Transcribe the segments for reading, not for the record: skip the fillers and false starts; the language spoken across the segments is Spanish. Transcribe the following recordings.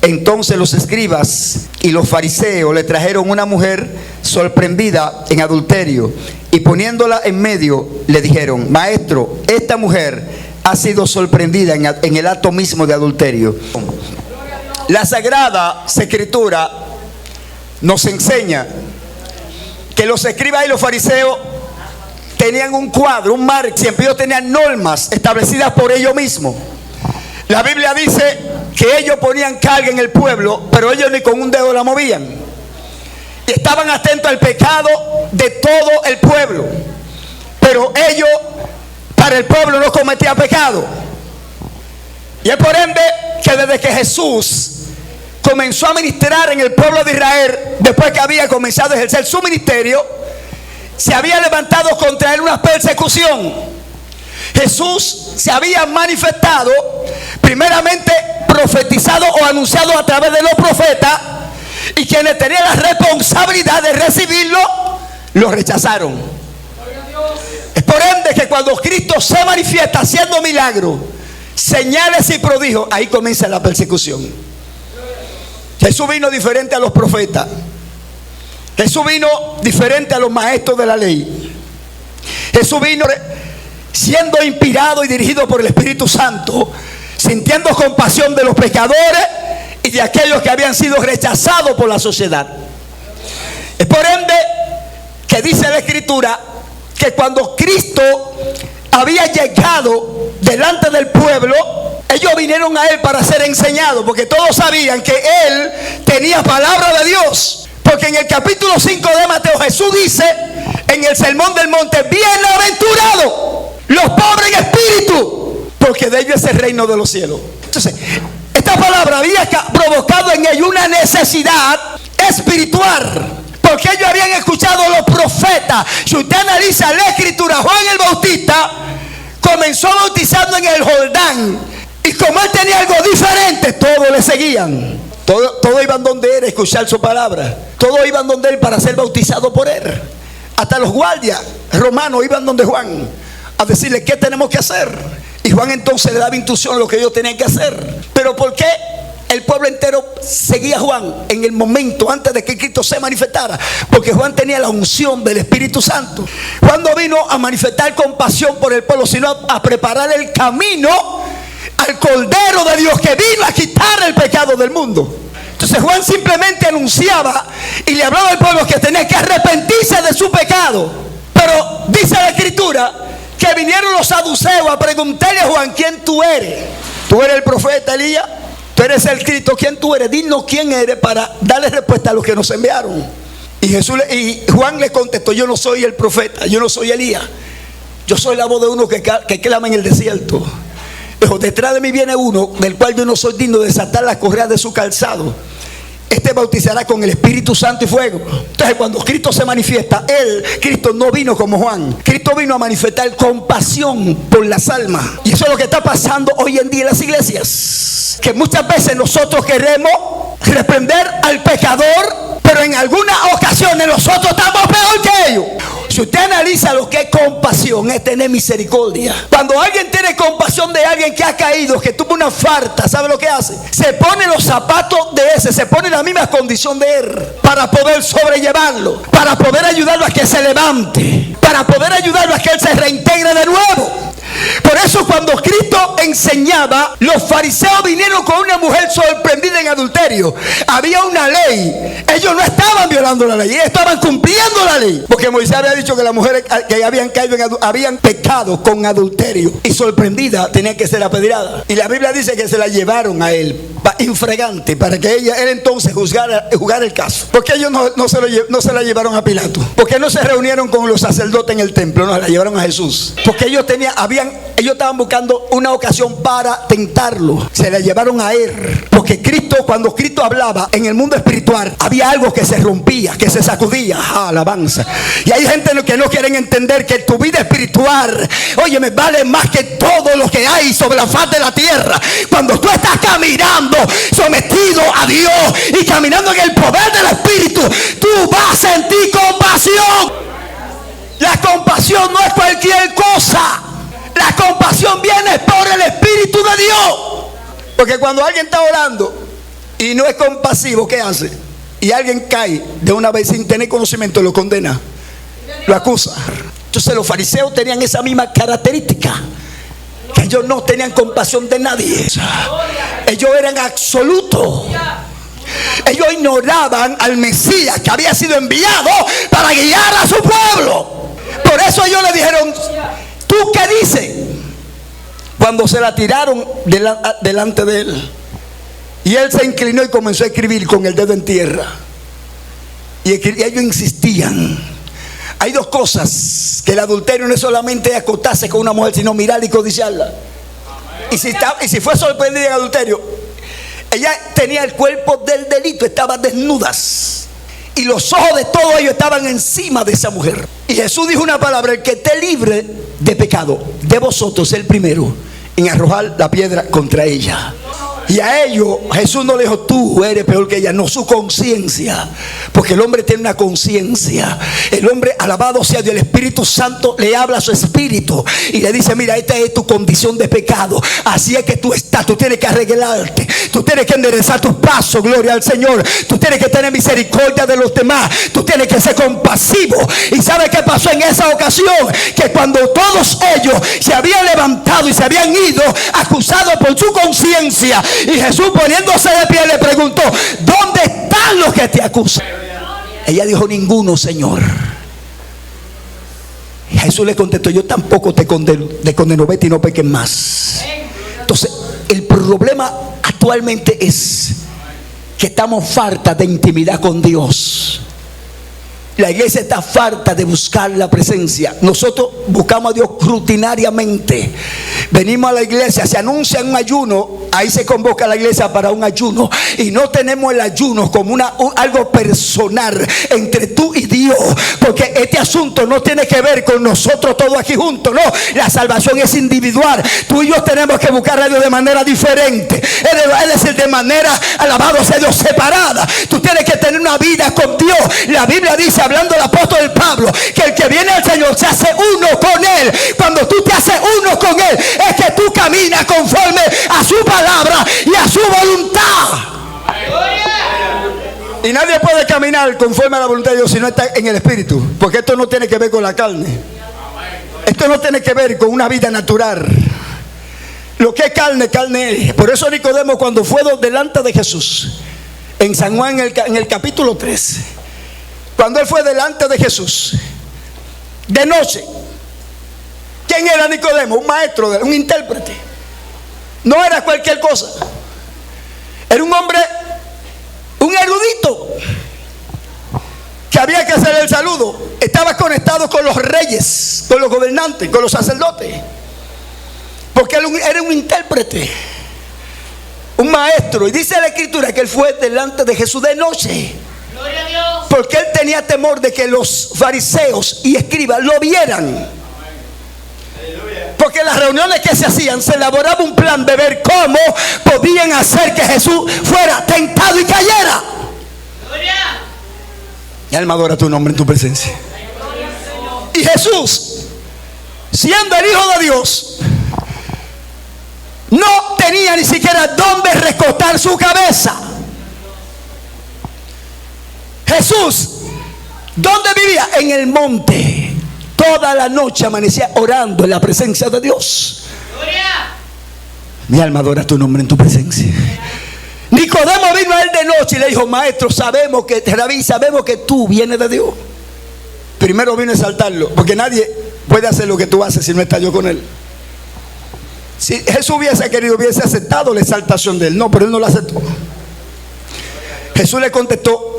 Entonces los escribas y los fariseos le trajeron una mujer sorprendida en adulterio, y poniéndola en medio le dijeron: Maestro, esta mujer ha sido sorprendida en el acto mismo de adulterio. La Sagrada Escritura nos enseña que los escribas y los fariseos tenían un cuadro, un marco. Siempre ellos tenían normas establecidas por ellos mismos. La Biblia dice que ellos ponían carga en el pueblo, pero ellos ni con un dedo la movían. Y estaban atentos al pecado de todo el pueblo, pero ellos para el pueblo no cometían pecado. Y es por ende que desde que Jesús comenzó a ministrar en el pueblo de Israel, después que había comenzado a ejercer su ministerio, se había levantado contra él una persecución. Jesús se había manifestado, primeramente profetizado o anunciado a través de los profetas, y quienes tenían la responsabilidad de recibirlo, lo rechazaron. Es por ende que cuando Cristo se manifiesta haciendo milagros, señales y prodigios, ahí comienza la persecución. Jesús vino diferente a los profetas. Jesús vino diferente a los maestros de la ley. Jesús vino siendo inspirado y dirigido por el Espíritu Santo, sintiendo compasión de los pecadores y de aquellos que habían sido rechazados por la sociedad. Es por ende que dice la Escritura que cuando Cristo había llegado delante del pueblo, ellos vinieron a él para ser enseñados, porque todos sabían que él tenía palabra de Dios. Porque en el capítulo 5 de Mateo, Jesús dice en el Sermón del Monte: bienaventurados los pobres en espíritu, porque de ellos es el reino de los cielos. Entonces, esta palabra había provocado en ellos una necesidad espiritual, porque ellos habían escuchado a los profetas. Si usted analiza la Escritura, Juan el Bautista comenzó bautizando en el Jordán, y como él tenía algo diferente, todos le seguían. Todos iban donde él a escuchar su palabra. Todos iban donde él para ser bautizados por él. Hasta los guardias romanos iban donde Juan a decirle qué tenemos que hacer. Y Juan entonces le daba instrucción a lo que ellos tenían que hacer. Pero ¿por qué el pueblo entero seguía a Juan en el momento antes de que Cristo se manifestara? Porque Juan tenía la unción del Espíritu Santo. Juan no vino a manifestar compasión por el pueblo, sino a preparar el camino al Cordero de Dios, que vino a quitar el pecado del mundo. Entonces Juan simplemente anunciaba y le hablaba al pueblo que tenía que arrepentirse de su pecado. Pero dice la Escritura que vinieron los saduceos a preguntarle a Juan: ¿quién tú eres? ¿Tú eres el profeta Elías? ¿Tú eres el Cristo? ¿Quién tú eres? Dinos quién eres para darle respuesta a los que nos enviaron. Y Juan le contestó: yo no soy el profeta, yo no soy Elías, yo soy la voz de uno que clama en el desierto. Dijo: detrás de mí viene uno del cual yo no soy digno de desatar las correas de su calzado. Este bautizará con el Espíritu Santo y fuego. Entonces, cuando Cristo se manifiesta, Cristo no vino como Juan. Cristo vino a manifestar compasión por las almas. Y eso es lo que está pasando hoy en día en las iglesias, que muchas veces nosotros queremos reprender al pecador, pero en algunas ocasiones nosotros estamos peor que ellos. Si usted analiza lo que es compasión, es tener misericordia. Cuando alguien tiene compasión de alguien que ha caído, que tuvo una falta, ¿sabe lo que hace? Se pone los zapatos de ese, se pone la misma condición de él, para poder sobrellevarlo, para poder ayudarlo a que se levante, para poder ayudarlo a que él se reintegre de nuevo. Por eso cuando Cristo enseñaba, los fariseos vinieron con una mujer sorprendida en adulterio. Había una ley. Ellos no estaban violando la ley, ellos estaban cumpliendo la ley. Porque Moisés había dicho que las mujeres que habían caído habían pecado con adulterio, y sorprendida tenían que ser apedreadas. Y la Biblia dice que se la llevaron a él infragante, para que él entonces juzgara el caso. Porque ellos no se la llevaron a Pilato, porque no se reunieron con los sacerdotes en el templo, no, la llevaron a Jesús. Porque ellos estaban buscando una ocasión para tentarlo. Se la llevaron a él, porque cuando Cristo hablaba en el mundo espiritual, había algo que se rompía, que se sacudía. Alabanza. Y hay gente que no quieren entender que tu vida espiritual, oye, me vale más que todo lo que hay sobre la faz de la tierra. Cuando tú estás caminando sometido a Dios y caminando en el poder del Espíritu, tú vas a sentir compasión. La compasión no es cualquier cosa. La compasión viene por el Espíritu de Dios. Porque cuando alguien está orando y no es compasivo, ¿qué hace? Y alguien cae de una vez sin tener conocimiento, lo condena, lo acusa. Entonces los fariseos tenían esa misma característica, que ellos no tenían compasión de nadie. Ellos eran absolutos. Ellos ignoraban al Mesías que había sido enviado para guiar a su pueblo. Por eso ellos le dijeron: ¿tú qué dices? Cuando se la tiraron delante de él, y él se inclinó y comenzó a escribir con el dedo en tierra. Y ellos insistían. Hay dos cosas: que el adulterio no es solamente acostarse con una mujer, sino mirarla y codiciarla. Y si fue sorprendida en adulterio, ella tenía el cuerpo del delito, estaban desnudas, y los ojos de todos ellos estaban encima de esa mujer. Y Jesús dijo una palabra: el que esté libre de pecado de vosotros, el primero en arrojar la piedra contra ella. Y a ellos Jesús no le dijo: tú eres peor que ella. No, su conciencia. Porque el hombre tiene una conciencia. El hombre, alabado sea Dios, el Espíritu Santo le habla a su espíritu y le dice: mira, esta es tu condición de pecado. Así es que tú estás. Tú tienes que arreglarte. Tú tienes que enderezar tus pasos. Gloria al Señor. Tú tienes que tener misericordia de los demás. Tú tienes que ser compasivo. ¿Y sabe qué pasó en esa ocasión? Que cuando todos ellos se habían levantado y se habían ido acusados por su conciencia, y Jesús, poniéndose de pie, le preguntó: ¿dónde están los que te acusan? Ella dijo: ninguno, Señor. Y Jesús le contestó: yo tampoco te condeno, vete y no peques más. Entonces, el problema actualmente es que estamos falta de intimidad con Dios. La iglesia está falta de buscar la presencia. Nosotros buscamos a Dios rutinariamente. Venimos a la iglesia, se anuncia un ayuno, ahí se convoca a la iglesia para un ayuno, y no tenemos el ayuno como algo personal entre tú y Dios, porque este asunto no tiene que ver con nosotros todos aquí juntos. No, la salvación es individual. Tú y yo tenemos que buscar a Dios de manera diferente, es decir, de manera, alabado sea Dios, separada. Tú tienes que tener una vida con Dios. La Biblia dice, hablando el apóstol Pablo, que el que viene al Señor se hace uno con Él. Cuando tú te haces uno con Él, es que tú caminas conforme a su palabra y a su voluntad. Y nadie puede caminar conforme a la voluntad de Dios si no está en el Espíritu, porque esto no tiene que ver con la carne. Esto no tiene que ver con una vida natural. Lo que es carne, carne es. Por eso Nicodemo, cuando fue delante de Jesús en San Juan, en el capítulo 3, cuando él fue delante de Jesús de noche, ¿quién era Nicodemo? Un maestro, un intérprete. No era cualquier cosa. Era un hombre, un erudito, que había que hacer el saludo. Estaba conectado con los reyes, con los gobernantes, con los sacerdotes, porque él era un intérprete, un maestro. Y dice la Escritura que él fue delante de Jesús de noche, porque él tenía temor de que los fariseos y escribas lo vieran. Porque en las reuniones que se hacían, se elaboraba un plan de ver cómo podían hacer que Jesús fuera tentado y cayera. Mi alma adora tu nombre en tu presencia. Y Jesús, siendo el Hijo de Dios, no tenía ni siquiera dónde recostar su cabeza. Jesús, ¿dónde vivía? En el monte. Toda la noche amanecía orando en la presencia de Dios. Mi alma adora tu nombre en tu presencia. Nicodemo vino a él de noche y le dijo: maestro, sabemos que, Rabí, sabemos que tú vienes de Dios. Primero vino a exaltarlo, porque nadie puede hacer lo que tú haces si no está yo con él. Si Jesús hubiese querido, hubiese aceptado la exaltación de él. No, pero él no la aceptó. Jesús le contestó: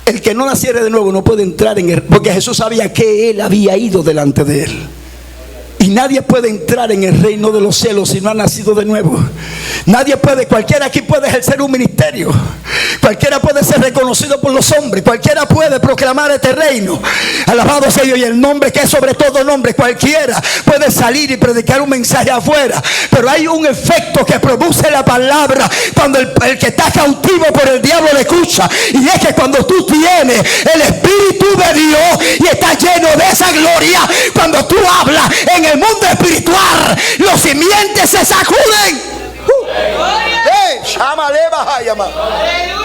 el que no naciere de nuevo no puede entrar en él, porque Jesús sabía que él había ido delante de él. Y nadie puede entrar en el reino de los cielos si no ha nacido de nuevo. Nadie puede, cualquiera aquí puede ejercer un ministerio. Cualquiera puede ser reconocido por los hombres. Cualquiera puede proclamar este reino. Alabado sea Dios, y el nombre que es sobre todo nombre. Cualquiera puede salir y predicar un mensaje afuera. Pero hay un efecto que produce la palabra cuando el que está cautivo por el diablo le escucha. Y es que cuando tú tienes el Espíritu de Dios y estás lleno de esa gloria, cuando tú hablas en el mundo espiritual, los simientes se sacuden. Shama leva hayama.